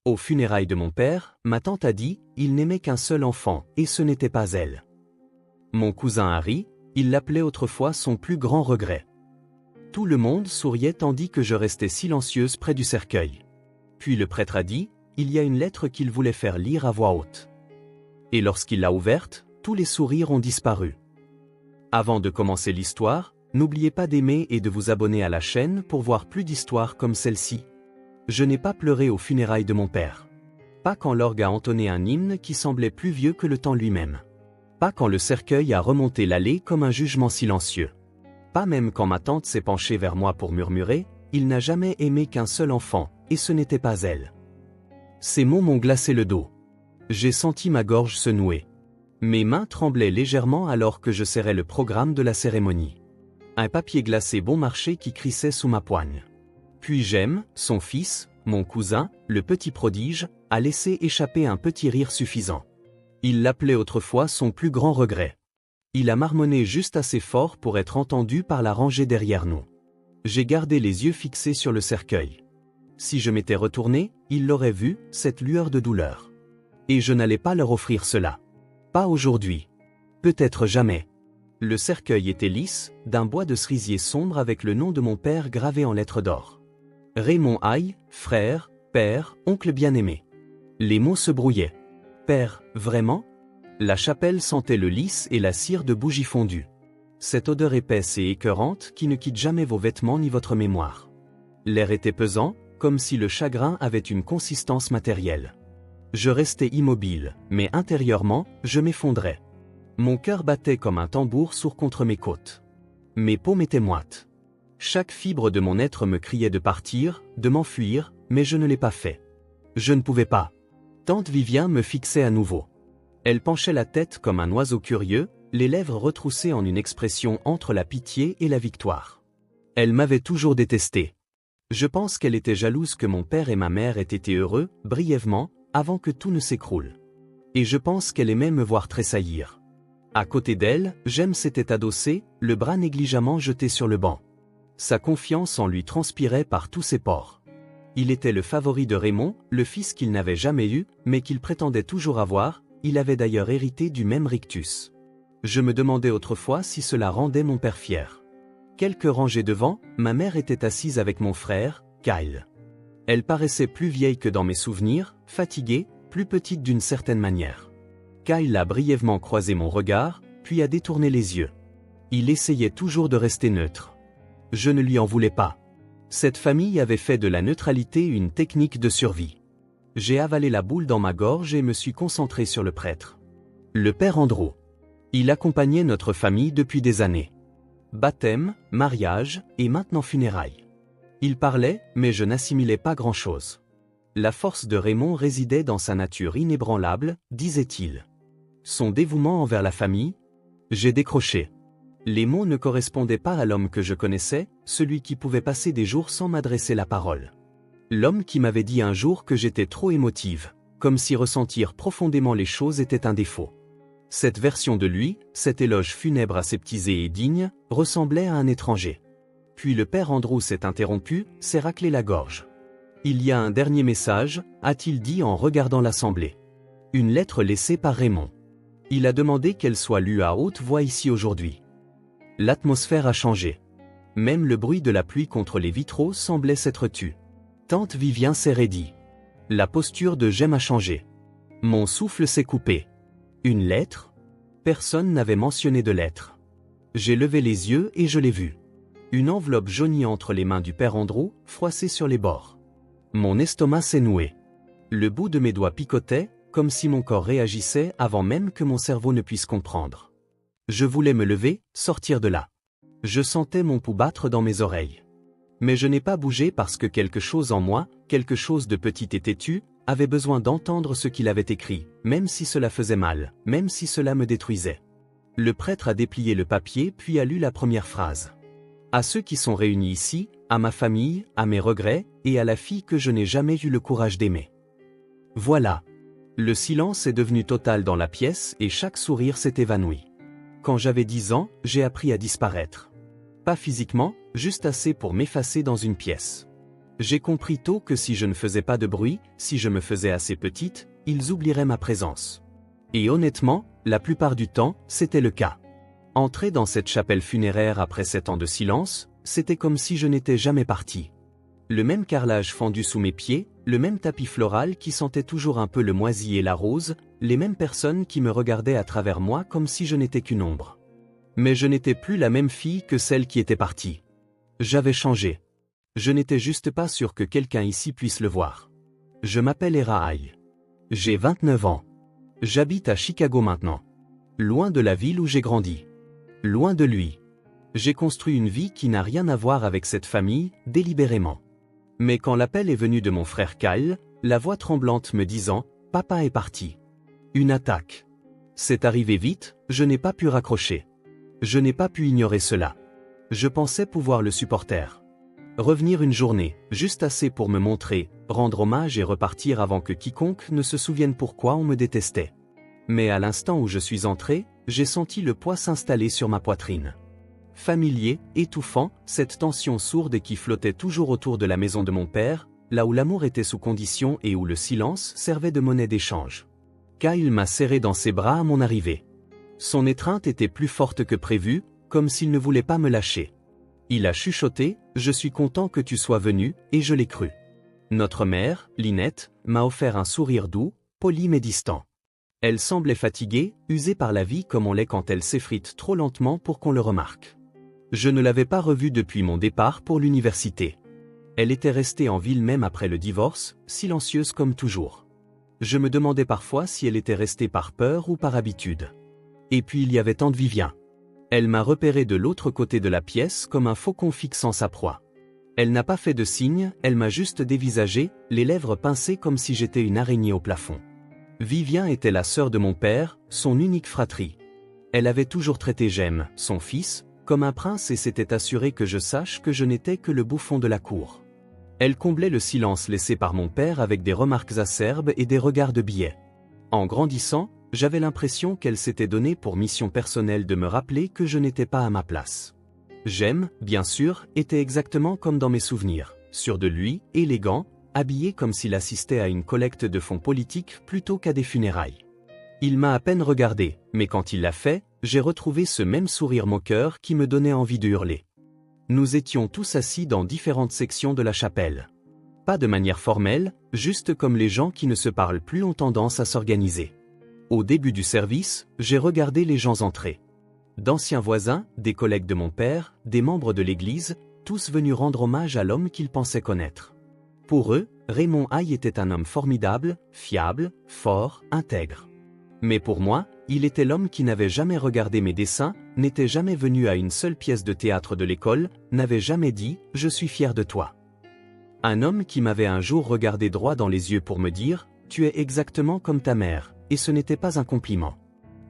Aux funérailles de mon père, ma tante a dit, il n'aimait qu'un seul enfant, et ce n'était pas elle. Mon cousin Harry, il l'appelait autrefois son plus grand regret. Tout le monde souriait tandis que je restais silencieuse près du cercueil. Puis le prêtre a dit, il y a une lettre qu'il voulait faire lire à voix haute. Et lorsqu'il l'a ouverte, tous les sourires ont disparu. Avant de commencer l'histoire, n'oubliez pas d'aimer et de vous abonner à la chaîne pour voir plus d'histoires comme celle-ci. Je n'ai pas pleuré aux funérailles de mon père. Pas quand l'orgue a entonné un hymne qui semblait plus vieux que le temps lui-même. Pas quand le cercueil a remonté l'allée comme un jugement silencieux. Pas même quand ma tante s'est penchée vers moi pour murmurer, il n'a jamais aimé qu'un seul enfant, et ce n'était pas elle. Ces mots m'ont glacé le dos. J'ai senti ma gorge se nouer. Mes mains tremblaient légèrement alors que je serrais le programme de la cérémonie. Un papier glacé bon marché qui crissait sous ma poigne. Puis Jem, son fils, mon cousin, le petit prodige, a laissé échapper un petit rire suffisant. Il l'appelait autrefois son plus grand regret. Il a marmonné juste assez fort pour être entendu par la rangée derrière nous. J'ai gardé les yeux fixés sur le cercueil. Si je m'étais retourné, il l'aurait vu, cette lueur de douleur. Et je n'allais pas leur offrir cela. Pas aujourd'hui. Peut-être jamais. Le cercueil était lisse, d'un bois de cerisier sombre avec le nom de mon père gravé en lettres d'or. Raymond Aille, frère, père, oncle bien-aimé. Les mots se brouillaient. Père, vraiment? La chapelle sentait le lys et la cire de bougie fondue. Cette odeur épaisse et écœurante qui ne quitte jamais vos vêtements ni votre mémoire. L'air était pesant, comme si le chagrin avait une consistance matérielle. Je restais immobile, mais intérieurement, je m'effondrais. Mon cœur battait comme un tambour sourd contre mes côtes. Mes paumes étaient moites. Chaque fibre de mon être me criait de partir, de m'enfuir, mais je ne l'ai pas fait. Je ne pouvais pas. Tante Vivien me fixait à nouveau. Elle penchait la tête comme un oiseau curieux, les lèvres retroussées en une expression entre la pitié et la victoire. Elle m'avait toujours détesté. Je pense qu'elle était jalouse que mon père et ma mère aient été heureux, brièvement, avant que tout ne s'écroule. Et je pense qu'elle aimait me voir tressaillir. À côté d'elle, Jem s'était adossé, le bras négligemment jeté sur le banc. Sa confiance en lui transpirait par tous ses pores. Il était le favori de Raymond, le fils qu'il n'avait jamais eu, mais qu'il prétendait toujours avoir, il avait d'ailleurs hérité du même rictus. Je me demandais autrefois si cela rendait mon père fier. Quelques rangées devant, ma mère était assise avec mon frère, Kyle. Elle paraissait plus vieille que dans mes souvenirs, fatiguée, plus petite d'une certaine manière. Kyle a brièvement croisé mon regard, puis a détourné les yeux. Il essayait toujours de rester neutre. Je ne lui en voulais pas. Cette famille avait fait de la neutralité une technique de survie. J'ai avalé la boule dans ma gorge et me suis concentré sur le prêtre. Le père Andrew. Il accompagnait notre famille depuis des années. Baptême, mariage, et maintenant funérailles. Il parlait, mais je n'assimilais pas grand-chose. La force de Raymond résidait dans sa nature inébranlable, disait-il. Son dévouement envers la famille. J'ai décroché. Les mots ne correspondaient pas à l'homme que je connaissais, celui qui pouvait passer des jours sans m'adresser la parole. L'homme qui m'avait dit un jour que j'étais trop émotive, comme si ressentir profondément les choses était un défaut. Cette version de lui, cet éloge funèbre aseptisé et digne, ressemblait à un étranger. Puis le père Andrew s'est interrompu, s'est raclé la gorge. Il y a un dernier message, a-t-il dit en regardant l'assemblée. Une lettre laissée par Raymond. Il a demandé qu'elle soit lue à haute voix ici aujourd'hui. L'atmosphère a changé. Même le bruit de la pluie contre les vitraux semblait s'être tu. Tante Vivien s'est raidie. La posture de Jem a changé. Mon souffle s'est coupé. Une lettre? Personne n'avait mentionné de lettre. J'ai levé les yeux et je l'ai vue. Une enveloppe jaunie entre les mains du père Andrew, froissée sur les bords. Mon estomac s'est noué. Le bout de mes doigts picotait, comme si mon corps réagissait avant même que mon cerveau ne puisse comprendre. Je voulais me lever, sortir de là. Je sentais mon pouls battre dans mes oreilles. Mais je n'ai pas bougé parce que quelque chose en moi, quelque chose de petit et têtu, avait besoin d'entendre ce qu'il avait écrit, même si cela faisait mal, même si cela me détruisait. Le prêtre a déplié le papier puis a lu la première phrase. À ceux qui sont réunis ici, à ma famille, à mes regrets, et à la fille que je n'ai jamais eu le courage d'aimer. Voilà. Le silence est devenu total dans la pièce et chaque sourire s'est évanoui. Quand j'avais 10 ans, j'ai appris à disparaître. Pas physiquement, juste assez pour m'effacer dans une pièce. J'ai compris tôt que si je ne faisais pas de bruit, si je me faisais assez petite, ils oublieraient ma présence. Et honnêtement, la plupart du temps, c'était le cas. Entrer dans cette chapelle funéraire après 7 ans de silence, c'était comme si je n'étais jamais parti. Le même carrelage fendu sous mes pieds, le même tapis floral qui sentait toujours un peu le moisi et la rose, les mêmes personnes qui me regardaient à travers moi comme si je n'étais qu'une ombre. Mais je n'étais plus la même fille que celle qui était partie. J'avais changé. Je n'étais juste pas sûr que quelqu'un ici puisse le voir. Je m'appelle Erahaï. J'ai 29 ans. J'habite à Chicago maintenant. Loin de la ville où j'ai grandi. Loin de lui. J'ai construit une vie qui n'a rien à voir avec cette famille, délibérément. Mais quand l'appel est venu de mon frère Kyle, la voix tremblante me disant « Papa est parti ». Une attaque. C'est arrivé vite, je n'ai pas pu raccrocher. Je n'ai pas pu ignorer cela. Je pensais pouvoir le supporter. Revenir une journée, juste assez pour me montrer, rendre hommage et repartir avant que quiconque ne se souvienne pourquoi on me détestait. Mais à l'instant où je suis entré, j'ai senti le poids s'installer sur ma poitrine. Familier, étouffant, cette tension sourde qui flottait toujours autour de la maison de mon père, là où l'amour était sous condition et où le silence servait de monnaie d'échange. Kyle m'a serré dans ses bras à mon arrivée. Son étreinte était plus forte que prévu, comme s'il ne voulait pas me lâcher. Il a chuchoté « Je suis content que tu sois venu » et je l'ai cru. Notre mère, Lynette, m'a offert un sourire doux, poli mais distant. Elle semblait fatiguée, usée par la vie comme on l'est quand elle s'effrite trop lentement pour qu'on le remarque. Je ne l'avais pas revue depuis mon départ pour l'université. Elle était restée en ville même après le divorce, silencieuse comme toujours. Je me demandais parfois si elle était restée par peur ou par habitude. Et puis il y avait tante Vivien. Elle m'a repéré de l'autre côté de la pièce comme un faucon fixant sa proie. Elle n'a pas fait de signe, elle m'a juste dévisagé, les lèvres pincées comme si j'étais une araignée au plafond. Vivien était la sœur de mon père, son unique fratrie. Elle avait toujours traité Jem, son fils, comme un prince et s'était assurée que je sache que je n'étais que le bouffon de la cour. Elle comblait le silence laissé par mon père avec des remarques acerbes et des regards de biais. En grandissant, j'avais l'impression qu'elle s'était donnée pour mission personnelle de me rappeler que je n'étais pas à ma place. Jem, bien sûr, était exactement comme dans mes souvenirs, sûr de lui, élégant, habillé comme s'il assistait à une collecte de fonds politiques plutôt qu'à des funérailles. Il m'a à peine regardé, mais quand il l'a fait, j'ai retrouvé ce même sourire moqueur qui me donnait envie de hurler. Nous étions tous assis dans différentes sections de la chapelle. Pas de manière formelle, juste comme les gens qui ne se parlent plus ont tendance à s'organiser. Au début du service, j'ai regardé les gens entrer. D'anciens voisins, des collègues de mon père, des membres de l'église, tous venus rendre hommage à l'homme qu'ils pensaient connaître. Pour eux, Raymond Haï était un homme formidable, fiable, fort, intègre. Mais pour moi, il était l'homme qui n'avait jamais regardé mes dessins, n'était jamais venu à une seule pièce de théâtre de l'école, n'avait jamais dit « Je suis fier de toi ». Un homme qui m'avait un jour regardé droit dans les yeux pour me dire « Tu es exactement comme ta mère », et ce n'était pas un compliment.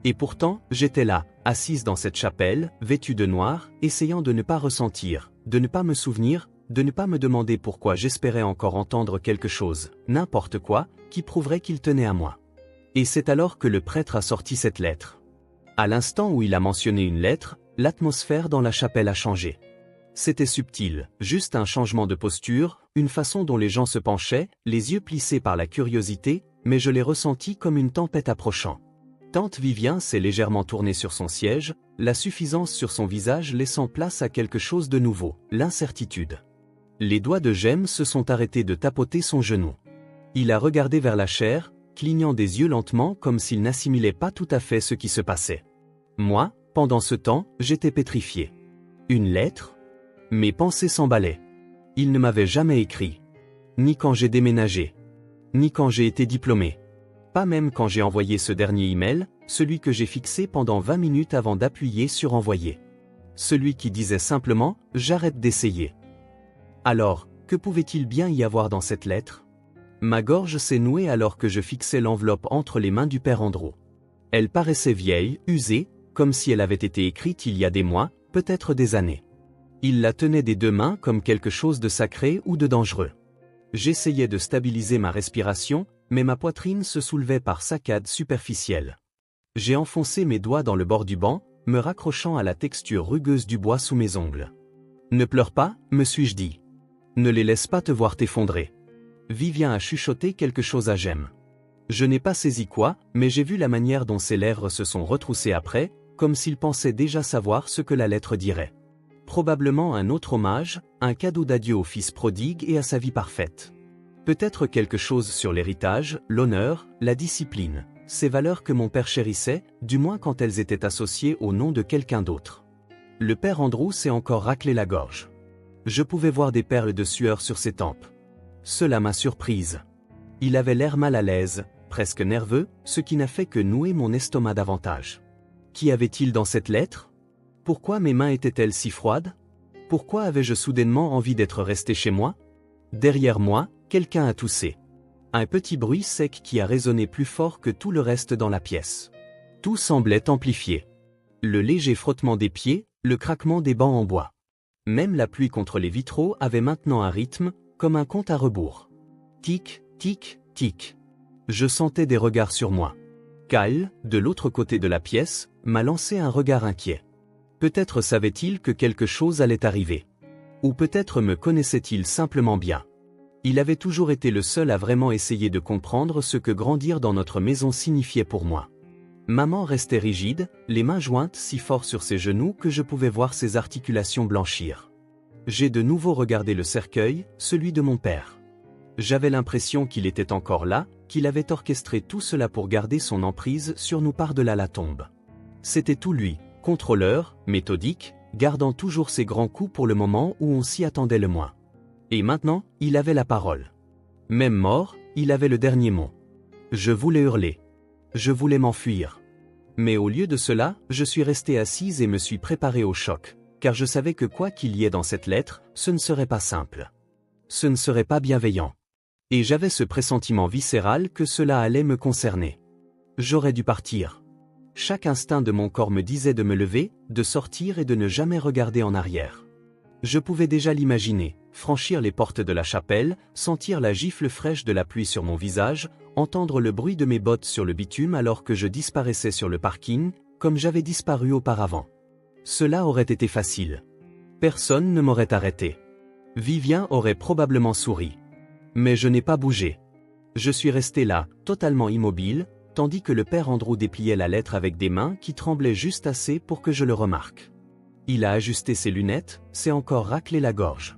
Et pourtant, j'étais là, assise dans cette chapelle, vêtue de noir, essayant de ne pas ressentir, de ne pas me souvenir, de ne pas me demander pourquoi j'espérais encore entendre quelque chose, n'importe quoi, qui prouverait qu'il tenait à moi. Et c'est alors que le prêtre a sorti cette lettre. À l'instant où il a mentionné une lettre, l'atmosphère dans la chapelle a changé. C'était subtil, juste un changement de posture, une façon dont les gens se penchaient, les yeux plissés par la curiosité, mais je l'ai ressenti comme une tempête approchant. Tante Vivien s'est légèrement tournée sur son siège, la suffisance sur son visage laissant place à quelque chose de nouveau, l'incertitude. Les doigts de Jem se sont arrêtés de tapoter son genou. Il a regardé vers la chair, clignant des yeux lentement comme s'il n'assimilait pas tout à fait ce qui se passait. Moi, pendant ce temps, j'étais pétrifié. Une lettre ? Mes pensées s'emballaient. Il ne m'avait jamais écrit. Ni quand j'ai déménagé. Ni quand j'ai été diplômé. Pas même quand j'ai envoyé ce dernier email, celui que j'ai fixé pendant 20 minutes avant d'appuyer sur envoyer. Celui qui disait simplement « J'arrête d'essayer ». Alors, que pouvait-il bien y avoir dans cette lettre ? Ma gorge s'est nouée alors que je fixais l'enveloppe entre les mains du père Andrew. Elle paraissait vieille, usée, comme si elle avait été écrite il y a des mois, peut-être des années. Il la tenait des deux mains comme quelque chose de sacré ou de dangereux. J'essayais de stabiliser ma respiration, mais ma poitrine se soulevait par saccades superficielles. J'ai enfoncé mes doigts dans le bord du banc, me raccrochant à la texture rugueuse du bois sous mes ongles. « Ne pleure pas, me suis-je dit. Ne les laisse pas te voir t'effondrer. Vivien a chuchoté quelque chose à Jem. Je n'ai pas saisi quoi, mais j'ai vu la manière dont ses lèvres se sont retroussées après, comme s'il pensait déjà savoir ce que la lettre dirait. Probablement un autre hommage, un cadeau d'adieu au fils prodigue et à sa vie parfaite. Peut-être quelque chose sur l'héritage, l'honneur, la discipline, ces valeurs que mon père chérissait, du moins quand elles étaient associées au nom de quelqu'un d'autre. Le père Andrew s'est encore raclé la gorge. Je pouvais voir des perles de sueur sur ses tempes. Cela m'a surprise. Il avait l'air mal à l'aise, presque nerveux, ce qui n'a fait que nouer mon estomac davantage. Qu'y avait-il dans cette lettre? Pourquoi mes mains étaient-elles si froides? Pourquoi avais-je soudainement envie d'être resté chez moi? Derrière moi, quelqu'un a toussé. Un petit bruit sec qui a résonné plus fort que tout le reste dans la pièce. Tout semblait amplifié. Le léger frottement des pieds, le craquement des bancs en bois. Même la pluie contre les vitraux avait maintenant un rythme, comme un compte à rebours. Tic, tic, tic. Je sentais des regards sur moi. Kyle, de l'autre côté de la pièce, m'a lancé un regard inquiet. Peut-être savait-il que quelque chose allait arriver. Ou peut-être me connaissait-il simplement bien. Il avait toujours été le seul à vraiment essayer de comprendre ce que grandir dans notre maison signifiait pour moi. Maman restait rigide, les mains jointes si fort sur ses genoux que je pouvais voir ses articulations blanchir. J'ai de nouveau regardé le cercueil, celui de mon père. J'avais l'impression qu'il était encore là, qu'il avait orchestré tout cela pour garder son emprise sur nous par-delà la tombe. C'était tout lui, contrôleur, méthodique, gardant toujours ses grands coups pour le moment où on s'y attendait le moins. Et maintenant, il avait la parole. Même mort, il avait le dernier mot. Je voulais hurler. Je voulais m'enfuir. Mais au lieu de cela, je suis resté assise et me suis préparé au choc, car je savais que quoi qu'il y ait dans cette lettre, ce ne serait pas simple. Ce ne serait pas bienveillant. Et j'avais ce pressentiment viscéral que cela allait me concerner. J'aurais dû partir. Chaque instinct de mon corps me disait de me lever, de sortir et de ne jamais regarder en arrière. Je pouvais déjà l'imaginer, franchir les portes de la chapelle, sentir la gifle fraîche de la pluie sur mon visage, entendre le bruit de mes bottes sur le bitume alors que je disparaissais sur le parking, comme j'avais disparu auparavant. Cela aurait été facile. Personne ne m'aurait arrêté. Vivien aurait probablement souri. Mais je n'ai pas bougé. Je suis resté là, totalement immobile, tandis que le père Andrew dépliait la lettre avec des mains qui tremblaient juste assez pour que je le remarque. Il a ajusté ses lunettes, s'est encore raclé la gorge.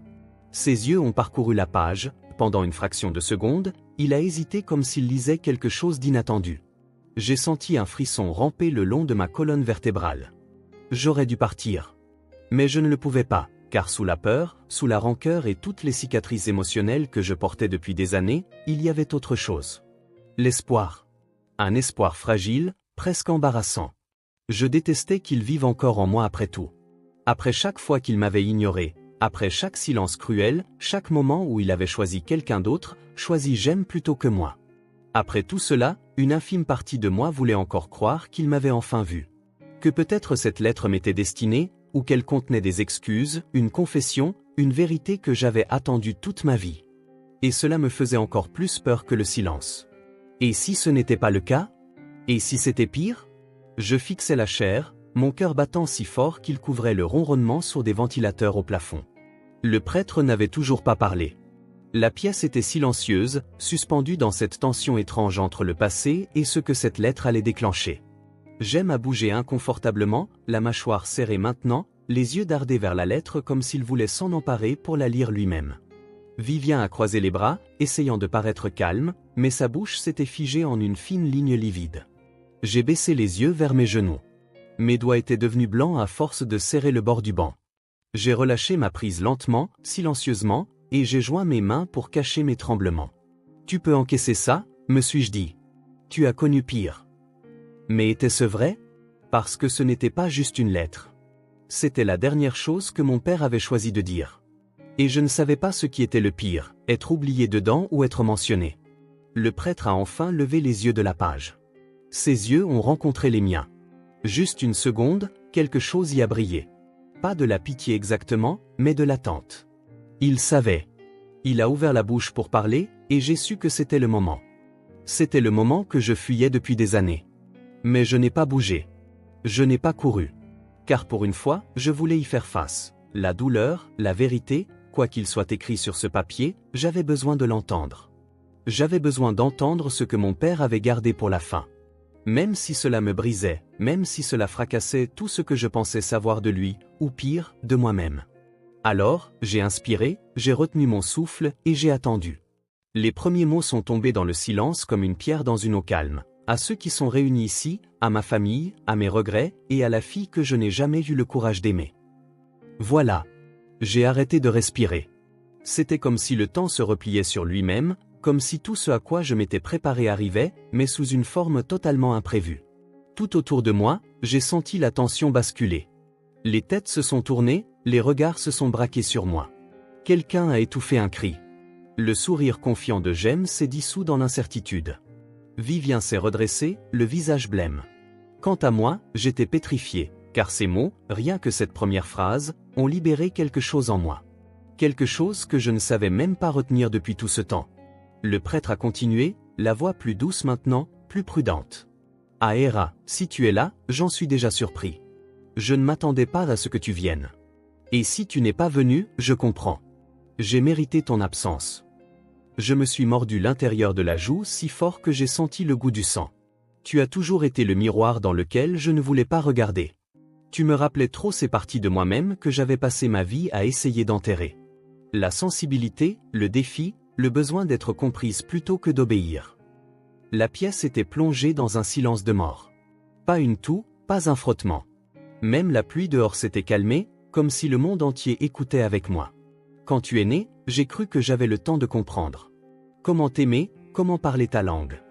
Ses yeux ont parcouru la page, pendant une fraction de seconde, il a hésité comme s'il lisait quelque chose d'inattendu. J'ai senti un frisson ramper le long de ma colonne vertébrale. J'aurais dû partir. Mais je ne le pouvais pas, car sous la peur, sous la rancœur et toutes les cicatrices émotionnelles que je portais depuis des années, il y avait autre chose. L'espoir. Un espoir fragile, presque embarrassant. Je détestais qu'il vive encore en moi après tout. Après chaque fois qu'il m'avait ignoré, après chaque silence cruel, chaque moment où il avait choisi quelqu'un d'autre, choisi Jem plutôt que moi. Après tout cela, une infime partie de moi voulait encore croire qu'il m'avait enfin vu. Que peut-être cette lettre m'était destinée, ou qu'elle contenait des excuses, une confession, une vérité que j'avais attendue toute ma vie. Et cela me faisait encore plus peur que le silence. Et si ce n'était pas le cas? Et si c'était pire? Je fixais la chair, mon cœur battant si fort qu'il couvrait le ronronnement sur des ventilateurs au plafond. Le prêtre n'avait toujours pas parlé. La pièce était silencieuse, suspendue dans cette tension étrange entre le passé et ce que cette lettre allait déclencher. Jem a bougé inconfortablement, la mâchoire serrée maintenant, les yeux dardés vers la lettre comme s'il voulait s'en emparer pour la lire lui-même. Vivien a croisé les bras, essayant de paraître calme, mais sa bouche s'était figée en une fine ligne livide. J'ai baissé les yeux vers mes genoux. Mes doigts étaient devenus blancs à force de serrer le bord du banc. J'ai relâché ma prise lentement, silencieusement, et j'ai joint mes mains pour cacher mes tremblements. « Tu peux encaisser ça ?» me suis-je dit. « Tu as connu pire. » Mais était-ce vrai? Parce que ce n'était pas juste une lettre. C'était la dernière chose que mon père avait choisi de dire. Et je ne savais pas ce qui était le pire, être oublié dedans ou être mentionné. Le prêtre a enfin levé les yeux de la page. Ses yeux ont rencontré les miens. Juste une seconde, quelque chose y a brillé. Pas de la pitié exactement, mais de l'attente. Il savait. Il a ouvert la bouche pour parler, et j'ai su que c'était le moment. C'était le moment que je fuyais depuis des années. Mais je n'ai pas bougé. Je n'ai pas couru. Car pour une fois, je voulais y faire face. La douleur, la vérité, quoi qu'il soit écrit sur ce papier, j'avais besoin de l'entendre. J'avais besoin d'entendre ce que mon père avait gardé pour la fin. Même si cela me brisait, même si cela fracassait tout ce que je pensais savoir de lui, ou pire, de moi-même. Alors, j'ai inspiré, j'ai retenu mon souffle et j'ai attendu. Les premiers mots sont tombés dans le silence comme une pierre dans une eau calme. À ceux qui sont réunis ici, à ma famille, à mes regrets, et à la fille que je n'ai jamais eu le courage d'aimer. Voilà. J'ai arrêté de respirer. C'était comme si le temps se repliait sur lui-même, comme si tout ce à quoi je m'étais préparé arrivait, mais sous une forme totalement imprévue. Tout autour de moi, j'ai senti la tension basculer. Les têtes se sont tournées, les regards se sont braqués sur moi. Quelqu'un a étouffé un cri. Le sourire confiant de Jem s'est dissous dans l'incertitude. Vivien s'est redressé, le visage blême. Quant à moi, j'étais pétrifié, car ces mots, rien que cette première phrase, ont libéré quelque chose en moi. Quelque chose que je ne savais même pas retenir depuis tout ce temps. Le prêtre a continué, la voix plus douce maintenant, plus prudente. « Ah Héra, si tu es là, j'en suis déjà surpris. Je ne m'attendais pas à ce que tu viennes. Et si tu n'es pas venu, je comprends. J'ai mérité ton absence. » Je me suis mordu l'intérieur de la joue si fort que j'ai senti le goût du sang. Tu as toujours été le miroir dans lequel je ne voulais pas regarder. Tu me rappelais trop ces parties de moi-même que j'avais passé ma vie à essayer d'enterrer. La sensibilité, le défi, le besoin d'être comprise plutôt que d'obéir. La pièce était plongée dans un silence de mort. Pas une toux, pas un frottement. Même la pluie dehors s'était calmée, comme si le monde entier écoutait avec moi. Quand tu es né, j'ai cru que j'avais le temps de comprendre. Comment t'aimer, comment parler ta langue.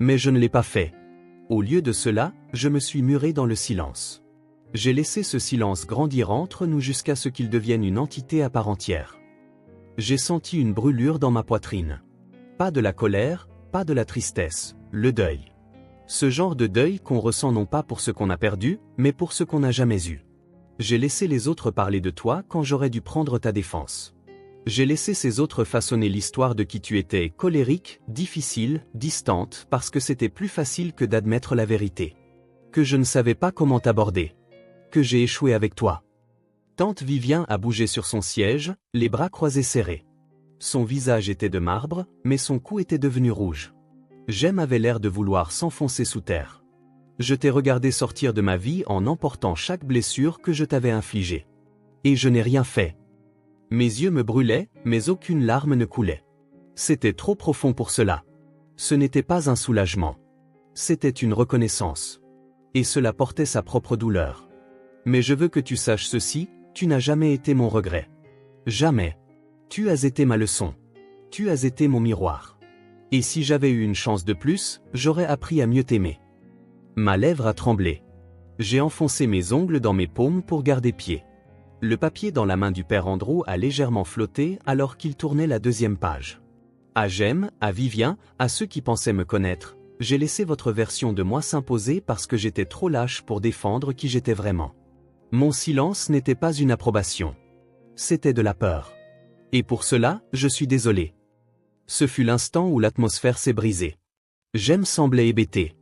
Mais je ne l'ai pas fait. Au lieu de cela, je me suis muré dans le silence. J'ai laissé ce silence grandir entre nous jusqu'à ce qu'il devienne une entité à part entière. J'ai senti une brûlure dans ma poitrine. Pas de la colère, pas de la tristesse, le deuil. Ce genre de deuil qu'on ressent non pas pour ce qu'on a perdu, mais pour ce qu'on n'a jamais eu. J'ai laissé les autres parler de toi quand j'aurais dû prendre ta défense. J'ai laissé ces autres façonner l'histoire de qui tu étais, colérique, difficile, distante, parce que c'était plus facile que d'admettre la vérité. Que je ne savais pas comment t'aborder. Que j'ai échoué avec toi. Tante Vivien a bougé sur son siège, les bras croisés serrés. Son visage était de marbre, mais son cou était devenu rouge. Jem avait l'air de vouloir s'enfoncer sous terre. Je t'ai regardé sortir de ma vie en emportant chaque blessure que je t'avais infligée. Et je n'ai rien fait. Mes yeux me brûlaient, mais aucune larme ne coulait. C'était trop profond pour cela. Ce n'était pas un soulagement. C'était une reconnaissance. Et cela portait sa propre douleur. Mais je veux que tu saches ceci, tu n'as jamais été mon regret. Jamais. Tu as été ma leçon. Tu as été mon miroir. Et si j'avais eu une chance de plus, j'aurais appris à mieux t'aimer. Ma lèvre a tremblé. J'ai enfoncé mes ongles dans mes paumes pour garder pied. Le papier dans la main du père Andrew a légèrement flotté alors qu'il tournait la deuxième page. À Jem, à Vivien, à ceux qui pensaient me connaître, j'ai laissé votre version de moi s'imposer parce que j'étais trop lâche pour défendre qui j'étais vraiment. Mon silence n'était pas une approbation. C'était de la peur. Et pour cela, je suis désolé. Ce fut l'instant où l'atmosphère s'est brisée. Jem semblait hébété.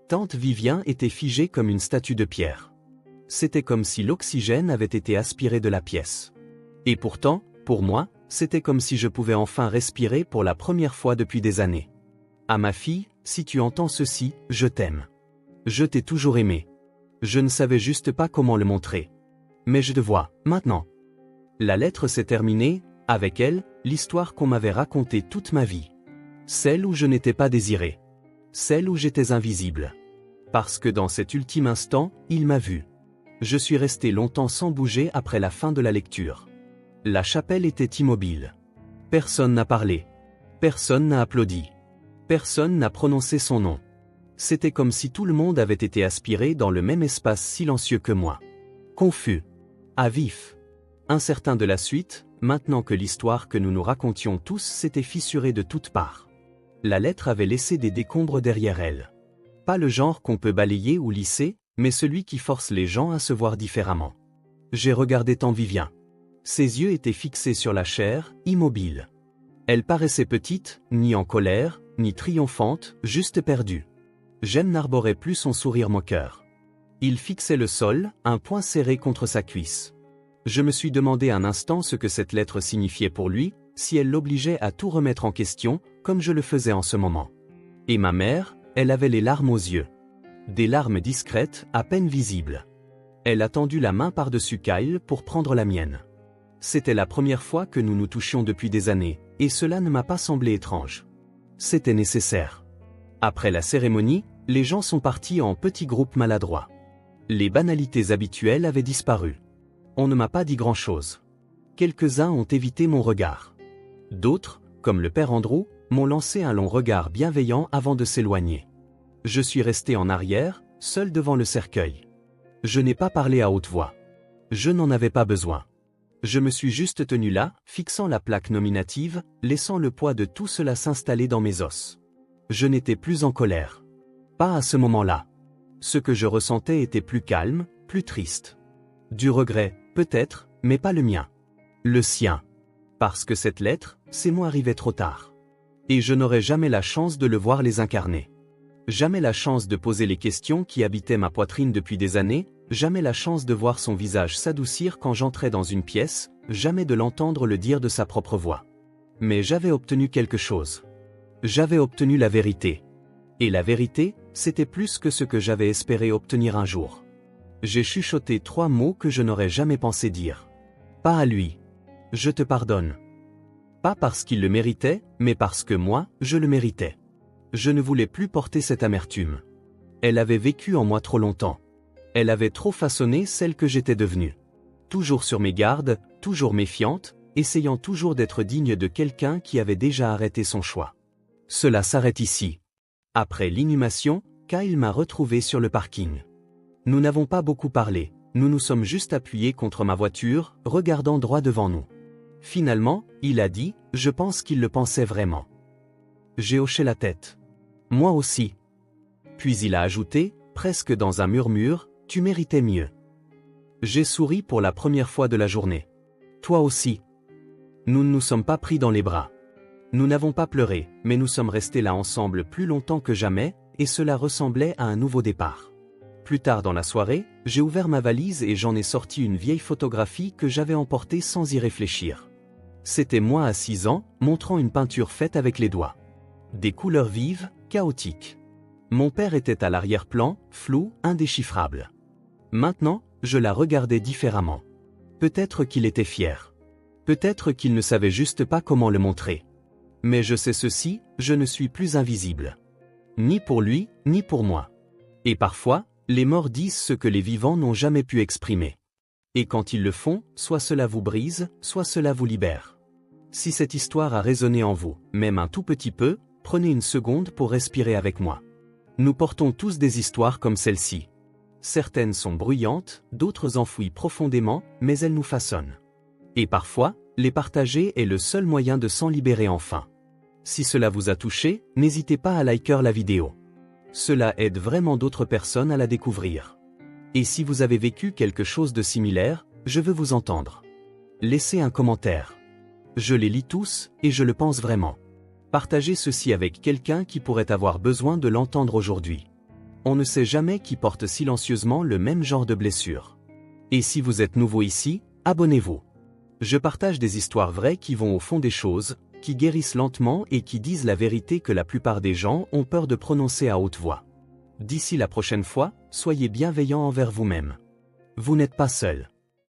Tante Vivien était figée comme une statue de pierre. C'était comme si l'oxygène avait été aspiré de la pièce. Et pourtant, pour moi, c'était comme si je pouvais enfin respirer pour la première fois depuis des années. À ma fille, si tu entends ceci, je t'aime. Je t'ai toujours aimé. Je ne savais juste pas comment le montrer. Mais je te vois, maintenant. La lettre s'est terminée, avec elle, l'histoire qu'on m'avait racontée toute ma vie. Celle où je n'étais pas désiré. Celle où j'étais invisible. Parce que dans cet ultime instant, il m'a vu. Je suis resté longtemps sans bouger après la fin de la lecture. La chapelle était immobile. Personne n'a parlé. Personne n'a applaudi. Personne n'a prononcé son nom. C'était comme si tout le monde avait été aspiré dans le même espace silencieux que moi. Confus. À vif. Incertain de la suite, maintenant que l'histoire que nous nous racontions tous s'était fissurée de toutes parts. La lettre avait laissé des décombres derrière elle. Pas le genre qu'on peut balayer ou lisser, mais celui qui force les gens à se voir différemment. J'ai regardé Tante Vivien. Ses yeux étaient fixés sur la chair, immobiles. Elle paraissait petite, ni en colère, ni triomphante, juste perdue. Jem n'arborait plus son sourire moqueur. Il fixait le sol, un poing serré contre sa cuisse. Je me suis demandé un instant ce que cette lettre signifiait pour lui, si elle l'obligeait à tout remettre en question, comme je le faisais en ce moment. Et ma mère, elle avait les larmes aux yeux. Des larmes discrètes, à peine visibles. Elle a tendu la main par-dessus Kyle pour prendre la mienne. C'était la première fois que nous nous touchions depuis des années, et cela ne m'a pas semblé étrange. C'était nécessaire. Après la cérémonie, les gens sont partis en petits groupes maladroits. Les banalités habituelles avaient disparu. On ne m'a pas dit grand-chose. Quelques-uns ont évité mon regard. D'autres, comme le père Andrew, m'ont lancé un long regard bienveillant avant de s'éloigner. Je suis resté en arrière, seul devant le cercueil. Je n'ai pas parlé à haute voix. Je n'en avais pas besoin. Je me suis juste tenu là, fixant la plaque nominative, laissant le poids de tout cela s'installer dans mes os. Je n'étais plus en colère. Pas à ce moment-là. Ce que je ressentais était plus calme, plus triste. Du regret, peut-être, mais pas le mien. Le sien. Parce que cette lettre, ces mots arrivaient trop tard. Et je n'aurais jamais la chance de le voir les incarner. Jamais la chance de poser les questions qui habitaient ma poitrine depuis des années, jamais la chance de voir son visage s'adoucir quand j'entrais dans une pièce, jamais de l'entendre le dire de sa propre voix. Mais j'avais obtenu quelque chose. J'avais obtenu la vérité. Et la vérité, c'était plus que ce que j'avais espéré obtenir un jour. J'ai chuchoté 3 mots que je n'aurais jamais pensé dire. Pas à lui. Je te pardonne. Pas parce qu'il le méritait, mais parce que moi, je le méritais. Je ne voulais plus porter cette amertume. Elle avait vécu en moi trop longtemps. Elle avait trop façonné celle que j'étais devenue. Toujours sur mes gardes, toujours méfiante, essayant toujours d'être digne de quelqu'un qui avait déjà arrêté son choix. Cela s'arrête ici. Après l'inhumation, Kyle m'a retrouvé sur le parking. Nous n'avons pas beaucoup parlé, nous nous sommes juste appuyés contre ma voiture, regardant droit devant nous. Finalement, il a dit, je pense qu'il le pensait vraiment. J'ai hoché la tête. Moi aussi. Puis il a ajouté, presque dans un murmure, tu méritais mieux. J'ai souri pour la première fois de la journée. Toi aussi. Nous ne nous sommes pas pris dans les bras. Nous n'avons pas pleuré, mais nous sommes restés là ensemble plus longtemps que jamais, et cela ressemblait à un nouveau départ. Plus tard dans la soirée, j'ai ouvert ma valise et j'en ai sorti une vieille photographie que j'avais emportée sans y réfléchir. C'était moi à 6 ans, montrant une peinture faite avec les doigts. Des couleurs vives, chaotiques. Mon père était à l'arrière-plan, flou, indéchiffrable. Maintenant, je la regardais différemment. Peut-être qu'il était fier. Peut-être qu'il ne savait juste pas comment le montrer. Mais je sais ceci, je ne suis plus invisible. Ni pour lui, ni pour moi. Et parfois, les morts disent ce que les vivants n'ont jamais pu exprimer. Et quand ils le font, soit cela vous brise, soit cela vous libère. Si cette histoire a résonné en vous, même un tout petit peu, prenez une seconde pour respirer avec moi. Nous portons tous des histoires comme celle-ci. Certaines sont bruyantes, d'autres enfouies profondément, mais elles nous façonnent. Et parfois, les partager est le seul moyen de s'en libérer enfin. Si cela vous a touché, n'hésitez pas à liker la vidéo. Cela aide vraiment d'autres personnes à la découvrir. Et si vous avez vécu quelque chose de similaire, je veux vous entendre. Laissez un commentaire. Je les lis tous, et je le pense vraiment. Partagez ceci avec quelqu'un qui pourrait avoir besoin de l'entendre aujourd'hui. On ne sait jamais qui porte silencieusement le même genre de blessure. Et si vous êtes nouveau ici, abonnez-vous. Je partage des histoires vraies qui vont au fond des choses, qui guérissent lentement et qui disent la vérité que la plupart des gens ont peur de prononcer à haute voix. D'ici la prochaine fois, soyez bienveillants envers vous-même. Vous n'êtes pas seul.